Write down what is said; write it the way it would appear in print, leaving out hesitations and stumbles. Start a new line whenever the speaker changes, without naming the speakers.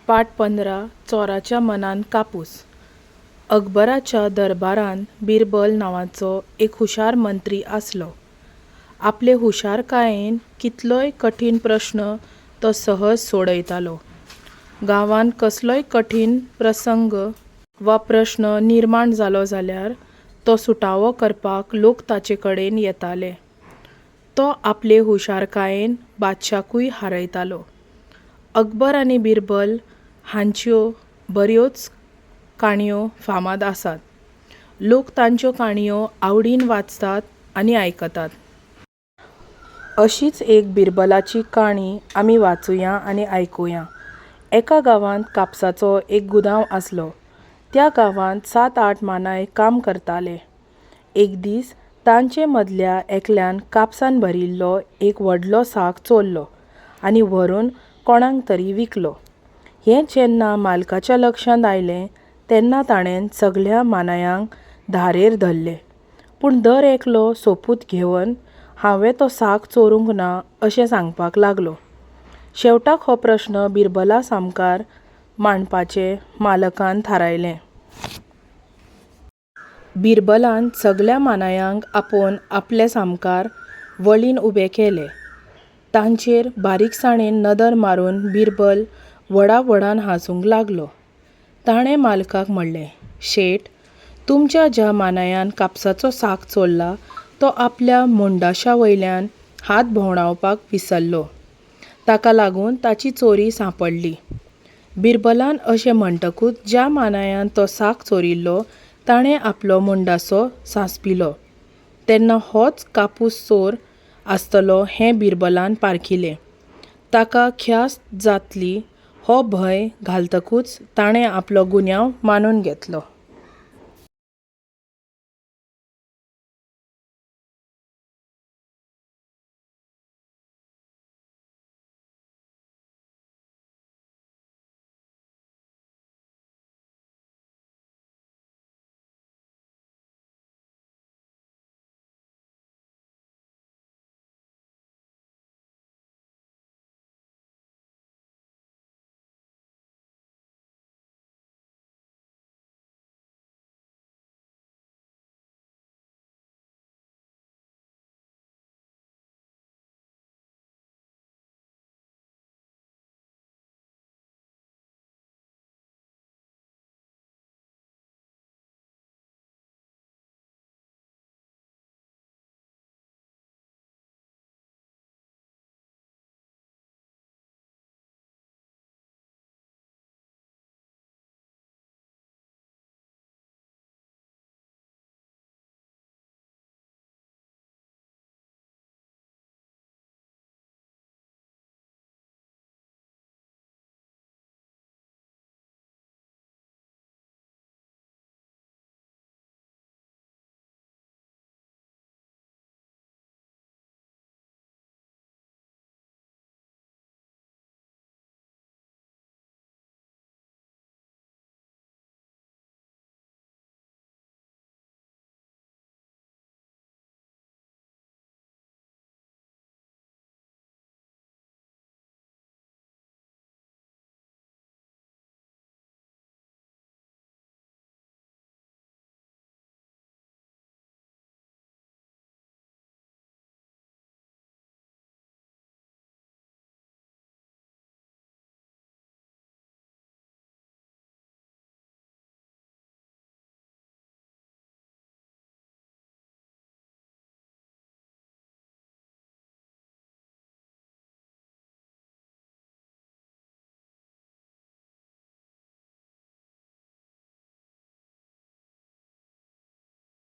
पाठ 15 चोराच्या मनान कापूस. अकबराच्या दरबारांत बिरबल नांवाचो एक हुशार मंत्री आसलो. आपले हुशारकायेन कितलोय कठीण प्रश्न तो सहज सोडयतालो. गांवांत कसलोय कठीण प्रसंग वा प्रश्न निर्माण जालो जाल्यार तो सुटावो करपाक लोक ताचे कडेन येताले. तो आपले हुशारकायेन बादशाकूय हारयतालो. अकबर आनी बिरबल हांच्यो बऱ्योच काणयो फामाद आसात. लोक तांच्यो काणयो आवडीन वाचतात आनी आयकतात. अशीच एक बिरबलाची काणी आमी वाचुया आनी आयकुया. एका गांवांत कापसाचो एक गुदांव आसलो. त्या गांवांत 7-8 मानाय काम करताले. एक दीस तांचे मदल्या एकल्यान कापसान भरिल्लो एक व्हडलो साक चोरलो आनी व्हरून कोणाक तरी विकलो. हें जेन्ना मालकाच्या लक्षांत आयलें तेन्ना ताणें सगळ्या मानायांक धारेर धरले. पूण दर एकलो सोपूत घेवन हांवें तो साक चोरूंक ना अशें सांगपाक लागलो. शेवटाक हो प्रश्न बिरबला सामकार मांडपाचें मालकान थारायलें. बिरबलान सगळ्या मानायांक आपोवन आपले सामकार वळीन उबे केले. तांचेर बारीकसाणेन नदर मारून बिरबल व्हडा-व्हडान हांसूंक लागलो. ताणें मालकाक म्हणलें, शेट, तुमच्या ज्या मानायान कापसाचो साक चोरला तो आपल्या मुंडाशा वयल्यान हात भोंवडावपाक विसरलो. ताका लागून ताची चोरी सांपडली. बिरबलान अशें म्हणटकूच ज्या मानायान तो साक चोरिल्लो ताणें आपलो मुंडासो सांसपिलो. तेन्ना होच कापूस चोर आसतलो हें बिरबलान पारखिलें. ताका ख्यास्त जातली हो भंय घालतकूच ताणें आपलो गुन्यांव मानून घेतलो.